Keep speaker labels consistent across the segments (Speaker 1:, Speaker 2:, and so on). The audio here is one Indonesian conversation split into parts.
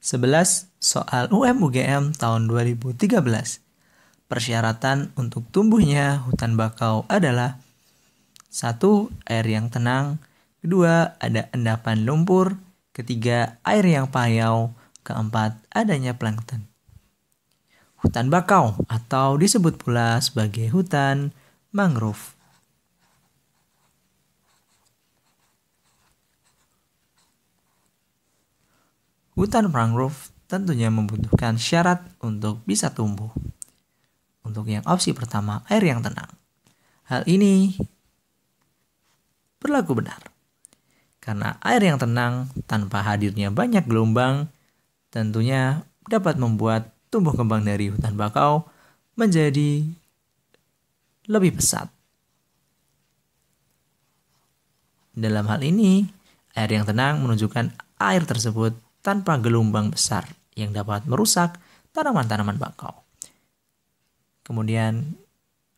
Speaker 1: 11. Soal UM-UGM tahun 2013. Persyaratan untuk tumbuhnya hutan bakau adalah 1. Air yang tenang. 2. Ada endapan lumpur. 3. Air yang payau. 4. Adanya plankton. Hutan bakau atau disebut pula sebagai hutan mangrove. Hutan mangrove tentunya membutuhkan syarat untuk bisa tumbuh. Untuk yang opsi pertama, air yang tenang. Hal ini berlaku benar. Karena air yang tenang tanpa hadirnya banyak gelombang tentunya dapat membuat tumbuh kembang dari hutan bakau menjadi lebih pesat. Dalam hal ini, air yang tenang menunjukkan air tersebut tanpa gelombang besar yang dapat merusak tanaman-tanaman bakau. Kemudian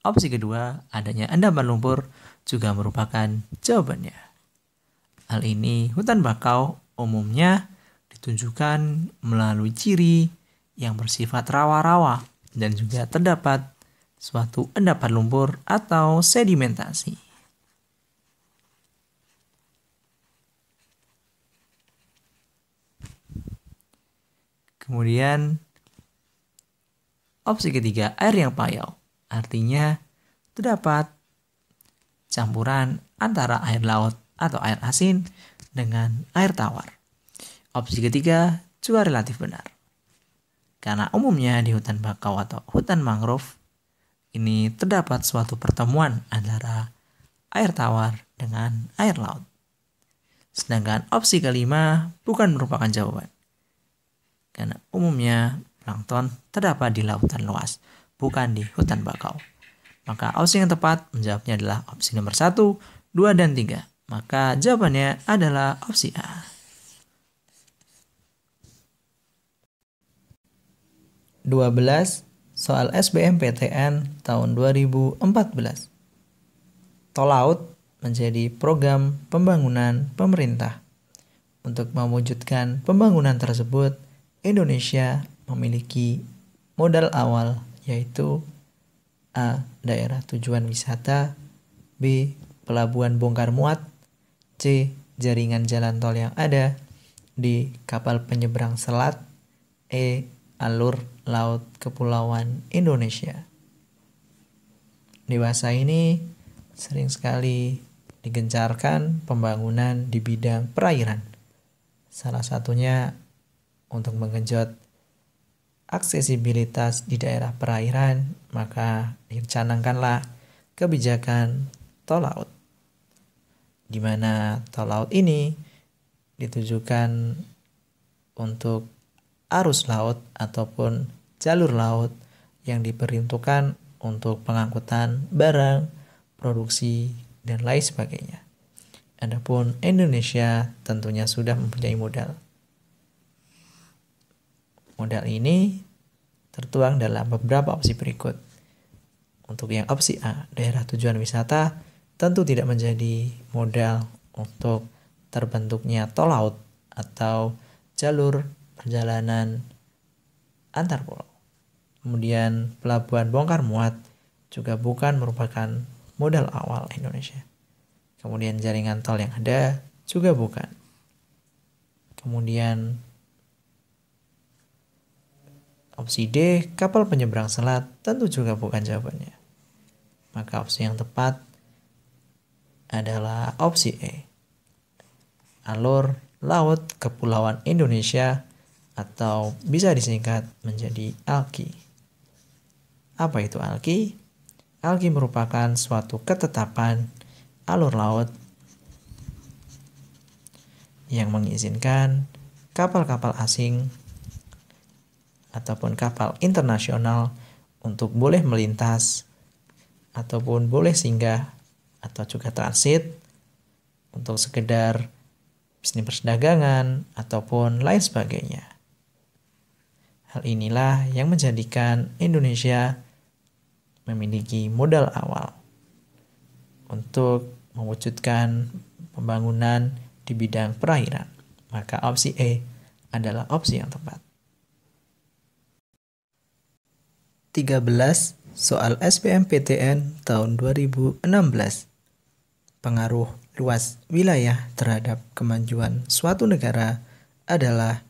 Speaker 1: opsi kedua, adanya endapan lumpur juga merupakan jawabannya. Hal ini hutan bakau umumnya ditunjukkan melalui ciri yang bersifat rawa-rawa dan juga terdapat suatu endapan lumpur atau sedimentasi. Kemudian opsi ketiga, air yang payau. Artinya terdapat campuran antara air laut atau air asin dengan air tawar. Opsi ketiga juga relatif benar. Karena umumnya di hutan bakau atau hutan mangrove ini terdapat suatu pertemuan antara air tawar dengan air laut. Sedangkan opsi kelima bukan merupakan jawaban. Karena umumnya plankton terdapat di lautan luas, bukan di hutan bakau. Maka opsi yang tepat menjawabnya adalah opsi nomor 1, 2, dan 3. Maka jawabannya adalah opsi A. 12. Soal SBMPTN tahun 2014. Tol laut menjadi program pembangunan pemerintah. Untuk mewujudkan pembangunan tersebut, Indonesia memiliki modal awal yaitu A. Daerah tujuan wisata, B. Pelabuhan bongkar muat, C. Jaringan jalan tol yang ada, D. Kapal penyeberang selat, E. Alur laut kepulauan Indonesia. Di masa ini sering sekali digencarkan pembangunan di bidang perairan. Salah satunya untuk menggenjot aksesibilitas di daerah perairan, maka dicanangkanlah kebijakan tol laut, di mana tol laut ini ditujukan untuk arus laut ataupun jalur laut yang diperuntukkan untuk pengangkutan barang, produksi, dan lain sebagainya. Adapun Indonesia tentunya sudah mempunyai modal. Modal ini tertuang dalam beberapa opsi berikut. Untuk yang opsi A, daerah tujuan wisata, tentu tidak menjadi modal untuk terbentuknya tol laut atau jalur perjalanan antar pulau. Kemudian pelabuhan bongkar muat juga bukan merupakan modal awal Indonesia. Kemudian jaringan tol yang ada juga bukan. Kemudian opsi D, kapal penyeberang selat, tentu juga bukan jawabannya. Maka opsi yang tepat adalah opsi E, alur laut kepulauan Indonesia atau bisa disingkat menjadi ALKI. Apa itu ALKI? ALKI merupakan suatu ketetapan alur laut yang mengizinkan kapal-kapal asing ataupun kapal internasional untuk boleh melintas ataupun boleh singgah atau juga transit untuk sekedar bisnis perdagangan ataupun lain sebagainya. Hal inilah yang menjadikan Indonesia memiliki modal awal untuk mewujudkan pembangunan di bidang perairan. Maka opsi E, adalah opsi yang tepat. 13. Soal SBMPTN tahun 2016. Pengaruh luas wilayah terhadap kemajuan suatu negara adalah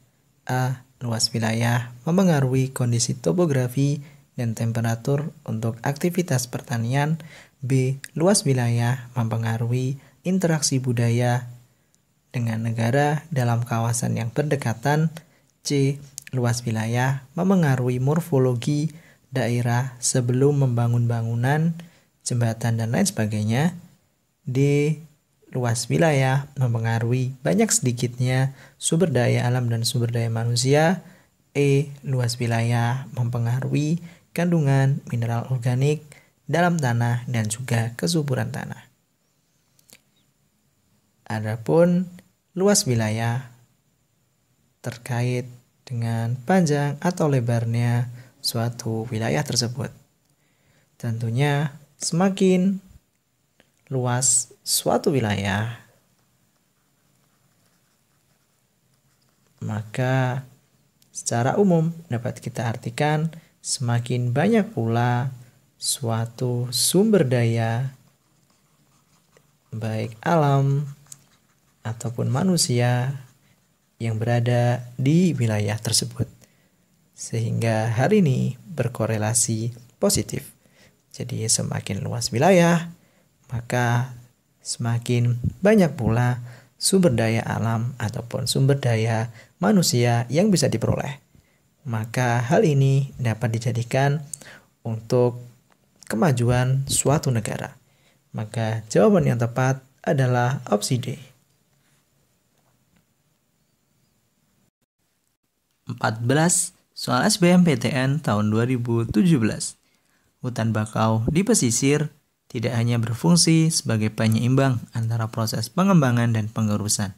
Speaker 1: A. Luas wilayah mempengaruhi kondisi topografi dan temperatur untuk aktivitas pertanian. B. Luas wilayah mempengaruhi interaksi budaya dengan negara dalam kawasan yang berdekatan. C. Luas wilayah mempengaruhi morfologi daerah sebelum membangun bangunan, jembatan, dan lain sebagainya. D. Luas wilayah mempengaruhi banyak sedikitnya sumber daya alam dan sumber daya manusia. E. Luas wilayah mempengaruhi kandungan mineral organik dalam tanah dan juga kesuburan tanah. Adapun luas wilayah terkait dengan panjang atau lebarnya suatu wilayah tersebut. Tentunya semakin luas suatu wilayah, maka secara umum dapat kita artikan semakin banyak pula suatu sumber daya baik alam ataupun manusia yang berada di wilayah tersebut. Sehingga hal ini berkorelasi positif. Jadi semakin luas wilayah, maka semakin banyak pula sumber daya alam ataupun sumber daya manusia yang bisa diperoleh. Maka hal ini dapat dijadikan untuk kemajuan suatu negara. Maka jawaban yang tepat adalah opsi D. 14. Soal SBMPTN tahun 2017. Hutan bakau di pesisir tidak hanya berfungsi sebagai penyeimbang antara proses pengembangan dan pengurusan,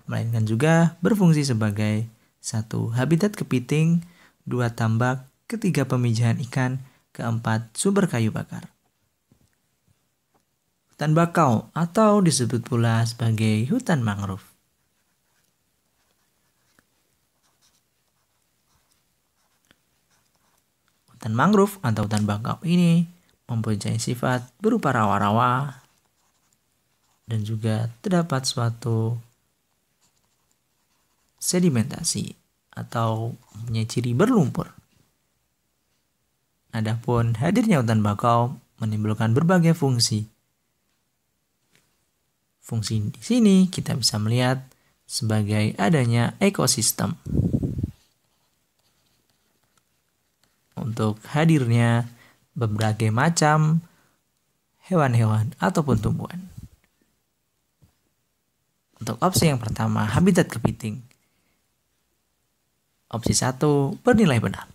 Speaker 1: melainkan juga berfungsi sebagai 1. Habitat kepiting, 2. Tambak, 3. Pemijahan ikan, 4. Sumber kayu bakar. Hutan bakau atau disebut pula sebagai hutan mangrove. Hutan mangrove atau hutan bakau ini mempunyai sifat berupa rawa-rawa dan juga terdapat suatu sedimentasi atau mempunyai ciri berlumpur. Adapun hadirnya hutan bakau menimbulkan berbagai fungsi. Fungsi di sini kita bisa melihat sebagai adanya ekosistem. Untuk hadirnya berbagai macam hewan-hewan ataupun tumbuhan. Untuk opsi yang pertama, habitat kepiting. Opsi 1 bernilai benar.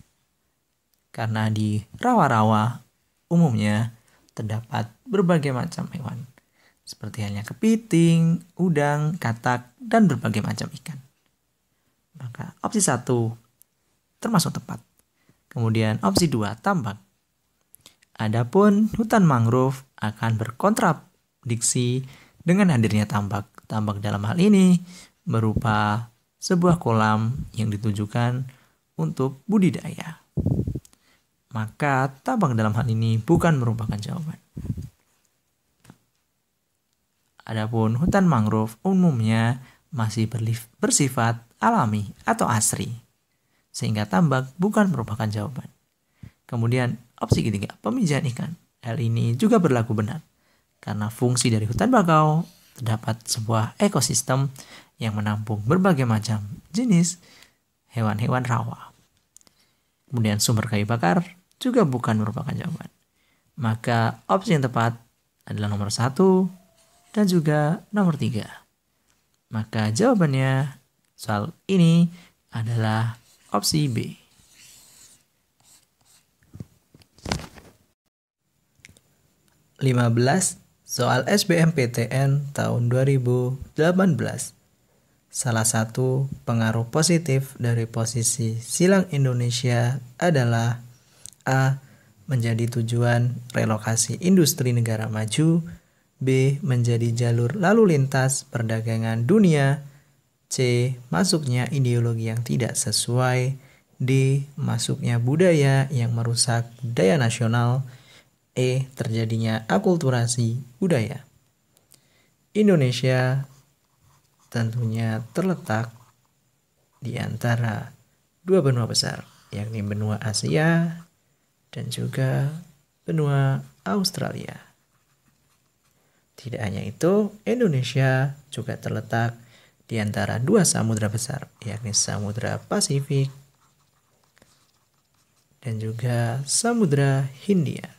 Speaker 1: Karena di rawa-rawa umumnya terdapat berbagai macam hewan. Seperti halnya kepiting, udang, katak, dan berbagai macam ikan. Maka opsi 1 termasuk tepat. Kemudian opsi 2, tambak. Adapun hutan mangrove akan berkontradiksi dengan hadirnya tambak. Tambak dalam hal ini berupa sebuah kolam yang ditujukan untuk budidaya. Maka tambak dalam hal ini bukan merupakan jawaban. Adapun hutan mangrove umumnya masih bersifat alami atau asri, sehingga tambak bukan merupakan jawaban. Kemudian opsi ketiga, pemijahan ikan. Hal ini juga berlaku benar, karena fungsi dari hutan bakau terdapat sebuah ekosistem yang menampung berbagai macam jenis hewan-hewan rawa. Kemudian sumber kayu bakar juga bukan merupakan jawaban. Maka opsi yang tepat adalah nomor 1 dan juga nomor 3. Maka jawabannya soal ini adalah opsi B. 15. Soal SBMPTN tahun 2018. Salah satu pengaruh positif dari posisi silang Indonesia adalah A. Menjadi tujuan relokasi industri negara maju. B. Menjadi jalur lalu lintas perdagangan dunia. C. Masuknya ideologi yang tidak sesuai. D. Masuknya budaya yang merusak budaya nasional. E. Terjadinya akulturasi budaya. Indonesia tentunya terletak di antara dua benua besar, yakni benua Asia dan juga benua Australia. Tidak hanya itu, Indonesia juga terletak di antara dua samudra besar, yakni Samudra Pasifik dan juga Samudra Hindia.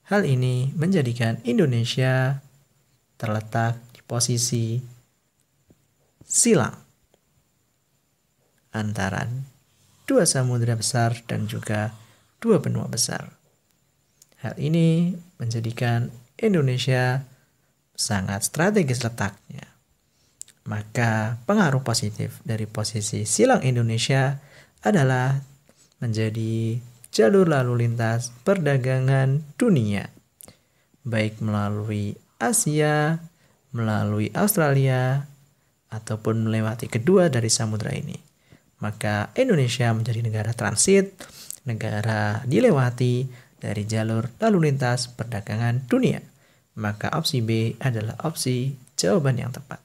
Speaker 1: Hal ini menjadikan Indonesia terletak di posisi silang antara dua samudra besar dan juga dua benua besar. Hal ini menjadikan Indonesia sangat strategis letaknya. Maka pengaruh positif dari posisi silang Indonesia adalah menjadi jalur lalu lintas perdagangan dunia, baik melalui Asia, melalui Australia, ataupun melewati kedua dari samudra ini. Maka Indonesia menjadi negara transit, negara dilewati dari jalur lalu lintas perdagangan dunia. Maka opsi B adalah opsi jawaban yang tepat.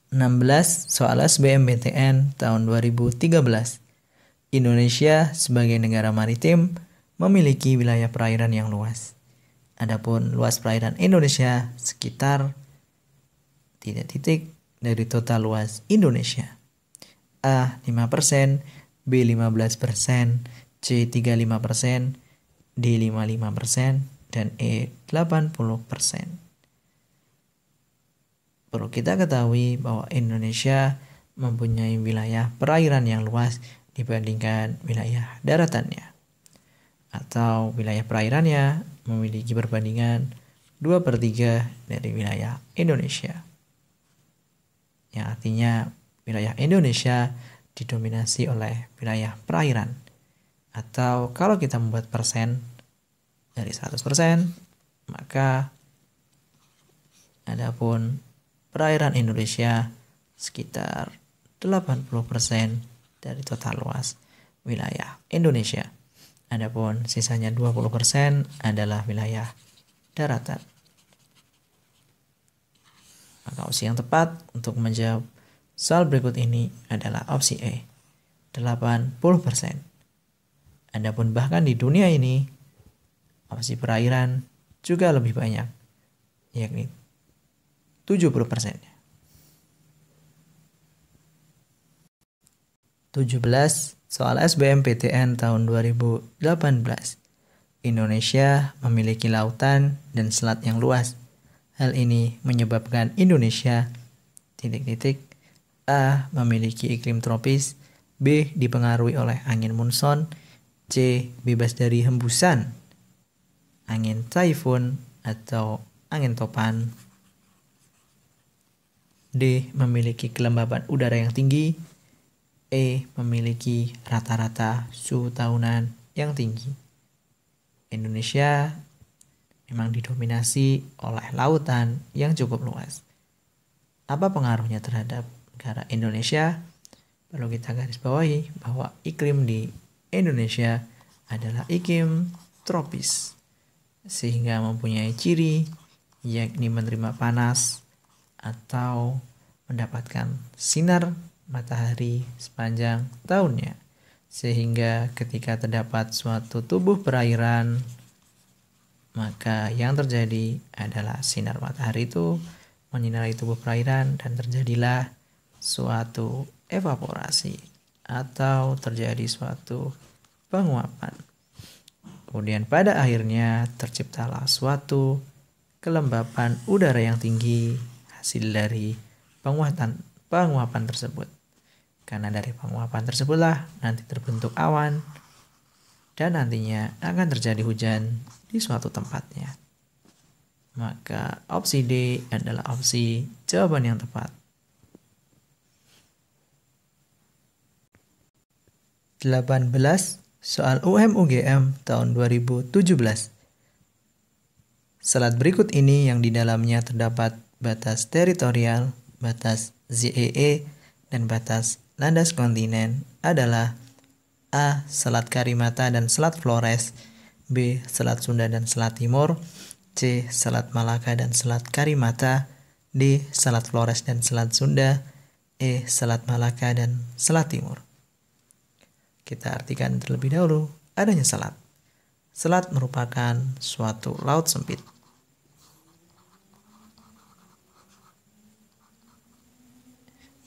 Speaker 1: 16. Soal SBMPTN tahun 2013. Indonesia sebagai negara maritim memiliki wilayah perairan yang luas. Adapun luas perairan Indonesia sekitar titik dari total luas Indonesia. A 5%, B 15%, C 35%, D 55%, dan E 80%. Perlu kita ketahui bahwa Indonesia mempunyai wilayah perairan yang luas dibandingkan wilayah daratannya. Atau wilayah perairannya memiliki perbandingan 2/3 dari wilayah Indonesia. Yang artinya wilayah Indonesia didominasi oleh wilayah perairan. Atau kalau kita membuat persen dari 100%, maka adapun perairan Indonesia sekitar 80% dari total luas wilayah Indonesia. Adapun sisanya 20% adalah wilayah daratan. Maka opsi yang tepat untuk menjawab soal berikut ini adalah opsi E, 80%. Adapun bahkan di dunia ini, opsi perairan juga lebih banyak, yakni 70%. 17. Soal SBMPTN tahun 2018. Indonesia memiliki lautan dan selat yang luas. Hal ini menyebabkan Indonesia A. memiliki iklim tropis, B. dipengaruhi oleh angin monsun, C. bebas dari hembusan angin taifun atau angin topan, D. memiliki kelembaban udara yang tinggi, E. memiliki rata-rata suhu tahunan yang tinggi. Indonesia memang didominasi oleh lautan yang cukup luas. Apa pengaruhnya terhadap negara Indonesia? Perlu kita garis bawahi bahwa iklim di Indonesia adalah iklim tropis, sehingga mempunyai ciri yakni menerima panas atau mendapatkan sinar matahari sepanjang tahunnya. Sehingga ketika terdapat suatu tubuh perairan, maka yang terjadi adalah sinar matahari itu menyinari tubuh perairan dan terjadilah suatu evaporasi atau terjadi suatu penguapan. Kemudian pada akhirnya terciptalah suatu kelembapan udara yang tinggi hasil dari penguapan tersebut. Karena dari penguapan tersebutlah nanti terbentuk awan dan nantinya akan terjadi hujan di suatu tempatnya. Maka opsi D adalah opsi jawaban yang tepat. 18. Soal UM-UGM tahun 2017. Selat berikut ini yang di dalamnya terdapat batas teritorial, batas ZEE, dan batas landas kontinen adalah A. Selat Karimata dan Selat Flores, B. Selat Sunda dan Selat Timur, C. Selat Malaka dan Selat Karimata, D. Selat Flores dan Selat Sunda, E. Selat Malaka dan Selat Timur. Kita artikan terlebih dahulu adanya selat. Selat merupakan suatu laut sempit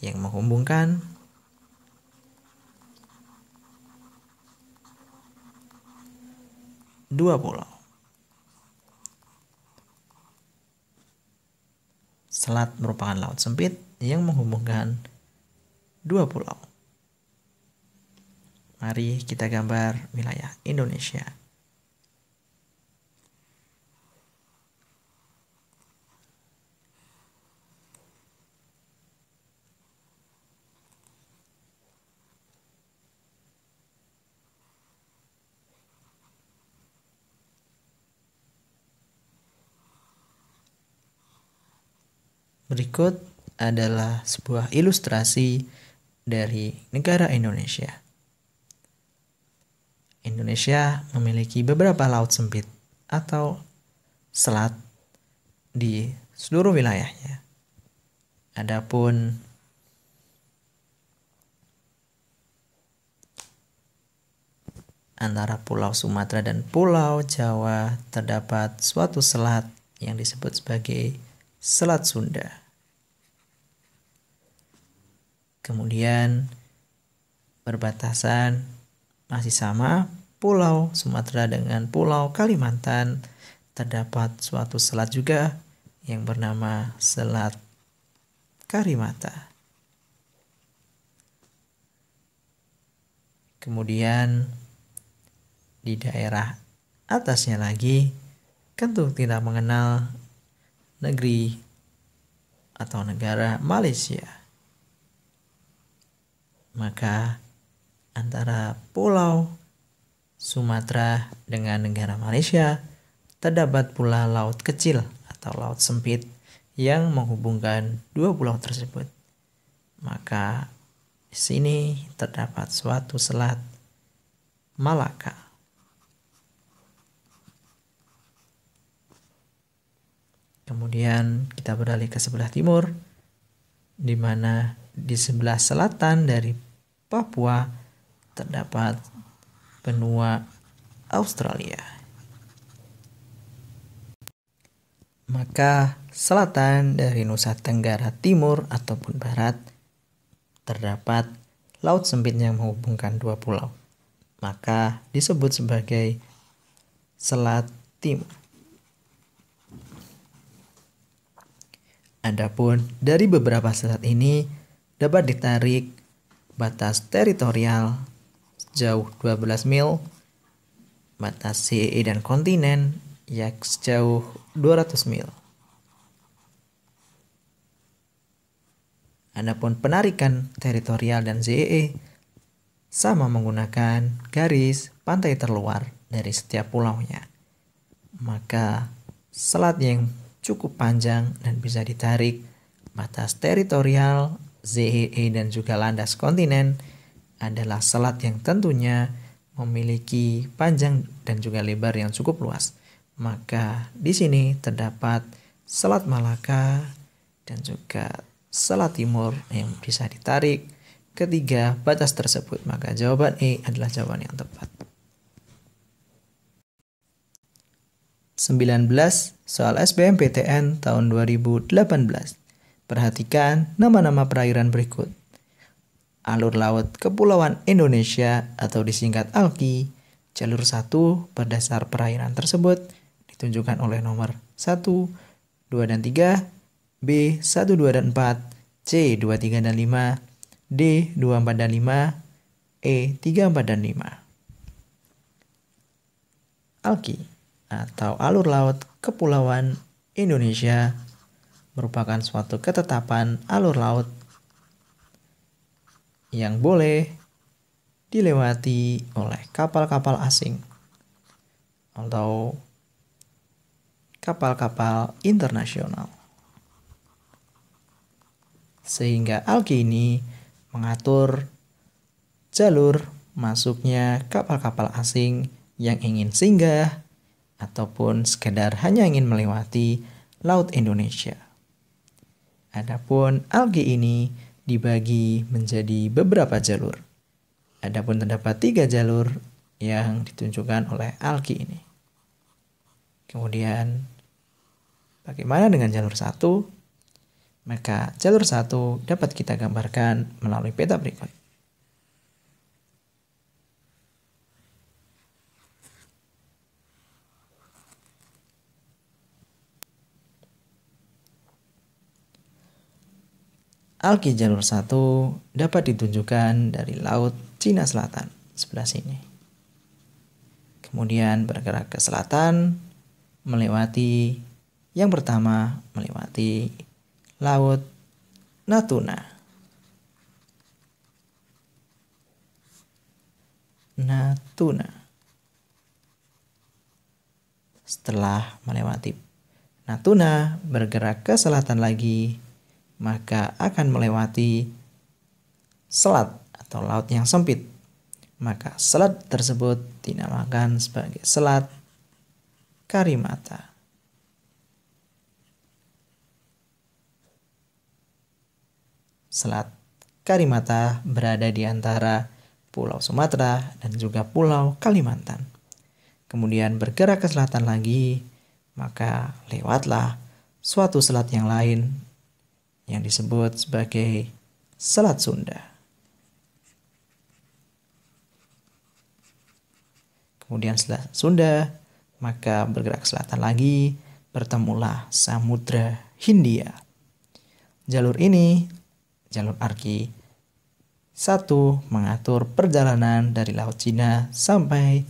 Speaker 1: yang menghubungkan dua pulau. Selat merupakan laut sempit yang menghubungkan dua pulau. Mari kita gambar wilayah Indonesia. Berikut adalah sebuah ilustrasi dari negara Indonesia. Indonesia memiliki beberapa laut sempit atau selat di seluruh wilayahnya. Adapun antara Pulau Sumatera dan Pulau Jawa terdapat suatu selat yang disebut sebagai Selat Sunda. Kemudian berbatasan masih sama Pulau Sumatera dengan Pulau Kalimantan terdapat suatu selat juga yang bernama Selat Karimata. Kemudian di daerah atasnya lagi tentu tidak mengenal negeri atau negara Malaysia. Maka antara Pulau Sumatera dengan negara Malaysia terdapat pula laut kecil atau laut sempit yang menghubungkan dua pulau tersebut. Maka di sini terdapat suatu selat Malaka. Kemudian kita beralih ke sebelah timur, di mana di sebelah selatan dari Papua terdapat benua Australia. Maka selatan dari Nusa Tenggara Timur ataupun Barat terdapat laut sempit yang menghubungkan dua pulau. Maka disebut sebagai Selat Timur. Adapun dari beberapa selat ini dapat ditarik batas teritorial sejauh 12 mil, batas CEE dan kontinen yang sejauh 200 mil. Adapun penarikan teritorial dan CEE sama menggunakan garis pantai terluar dari setiap pulaunya. Maka selat yang cukup panjang dan bisa ditarik batas teritorial, ZEE dan juga landas kontinen adalah selat yang tentunya memiliki panjang dan juga lebar yang cukup luas. Maka di sini terdapat Selat Malaka dan juga Selat Timur yang bisa ditarik ketiga batas tersebut. Maka jawaban E adalah jawaban yang tepat. 19. Soal SBMPTN tahun 2018. Perhatikan nama-nama perairan berikut. Alur Laut Kepulauan Indonesia atau disingkat ALKI, jalur 1 berdasar perairan tersebut ditunjukkan oleh nomor 1, 2, dan 3, B, 1, 2, dan 4, C, 2, 3, dan 5, D, 2, 4, dan 5, E, 3, 4, dan 5. ALKI atau Alur Laut Kepulauan Indonesia merupakan suatu ketetapan alur laut yang boleh dilewati oleh kapal-kapal asing atau kapal-kapal internasional. Sehingga algi ini mengatur jalur masuknya kapal-kapal asing yang ingin singgah ataupun sekedar hanya ingin melewati Laut Indonesia. Adapun algi ini dibagi menjadi beberapa jalur. Adapun terdapat 3 jalur yang ditunjukkan oleh algi ini. Kemudian bagaimana dengan jalur 1? Maka jalur 1 dapat kita gambarkan melalui peta berikut. Algi jalur 1 dapat ditunjukkan dari Laut Cina Selatan sebelah sini. Kemudian bergerak ke selatan melewati yang pertama melewati Laut Natuna. Setelah melewati Natuna bergerak ke selatan lagi, maka akan melewati selat atau laut yang sempit. Maka selat tersebut dinamakan sebagai Selat Karimata. Selat Karimata berada di antara Pulau Sumatera dan juga Pulau Kalimantan. Kemudian bergerak ke selatan lagi, maka lewatlah suatu selat yang lain yang disebut sebagai Selat Sunda. Kemudian setelah Sunda, maka bergerak ke selatan lagi, bertemulah Samudra Hindia. Jalur ini, jalur arki 1 mengatur perjalanan dari Laut Cina sampai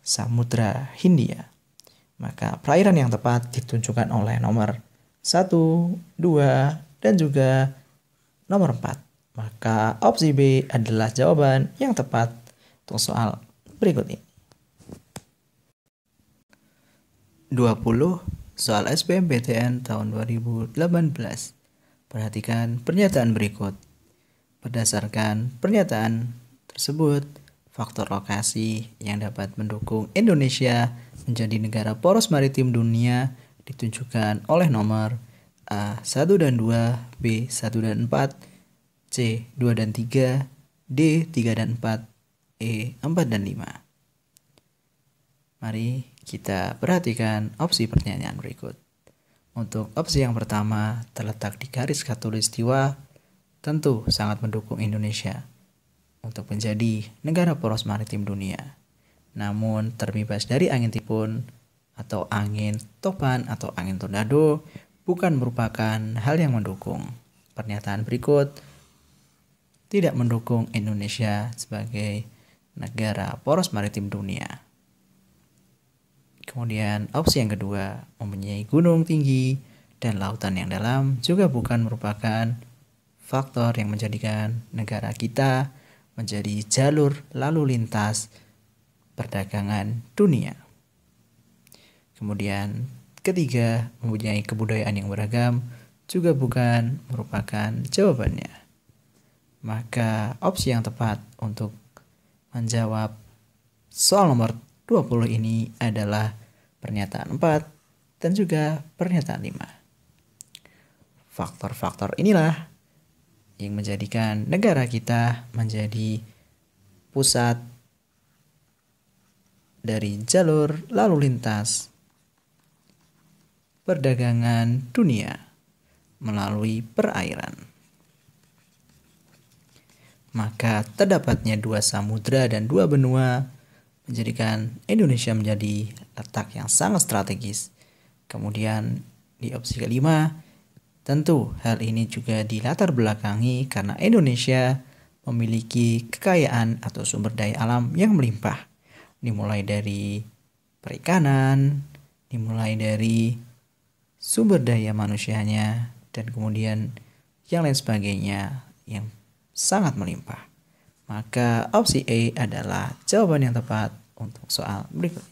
Speaker 1: Samudra Hindia. Maka perairan yang tepat ditunjukkan oleh nomor 1, 2, dan juga nomor 4. Maka opsi B adalah jawaban yang tepat untuk soal berikut ini. 20. Soal SBMPTN tahun 2018. Perhatikan pernyataan berikut. Berdasarkan pernyataan tersebut, faktor lokasi yang dapat mendukung Indonesia menjadi negara poros maritim dunia ditunjukkan oleh nomor A 1 dan 2, B 1 dan 4, C 2 dan 3, D 3 dan 4, E 4 dan 5. Mari kita perhatikan opsi pertanyaan berikut. Untuk opsi yang pertama terletak di garis khatulistiwa, tentu sangat mendukung Indonesia untuk menjadi negara poros maritim dunia. Namun terbebas dari angin tipun atau angin topan atau angin tornado bukan merupakan hal yang mendukung. Pernyataan berikut tidak mendukung Indonesia sebagai negara poros maritim dunia. Kemudian opsi yang kedua, mempunyai gunung tinggi dan lautan yang dalam juga bukan merupakan faktor yang menjadikan negara kita menjadi jalur lalu lintas perdagangan dunia. Kemudian ketiga, mempunyai kebudayaan yang beragam juga bukan merupakan jawabannya. Maka opsi yang tepat untuk menjawab soal nomor 20 ini adalah pernyataan 4 dan juga pernyataan 5. Faktor-faktor inilah yang menjadikan negara kita menjadi pusat dari jalur lalu lintas perdagangan dunia melalui perairan. Maka terdapatnya 2 samudra dan 2 benua menjadikan Indonesia menjadi letak yang sangat strategis. Kemudian di opsi kelima, tentu hal ini juga dilatar belakangi karena Indonesia memiliki kekayaan atau sumber daya alam yang melimpah. Dimulai dari perikanan, dimulai dari sumber daya manusianya, dan kemudian yang lain sebagainya yang sangat melimpah. Maka opsi A adalah jawaban yang tepat untuk soal berikut.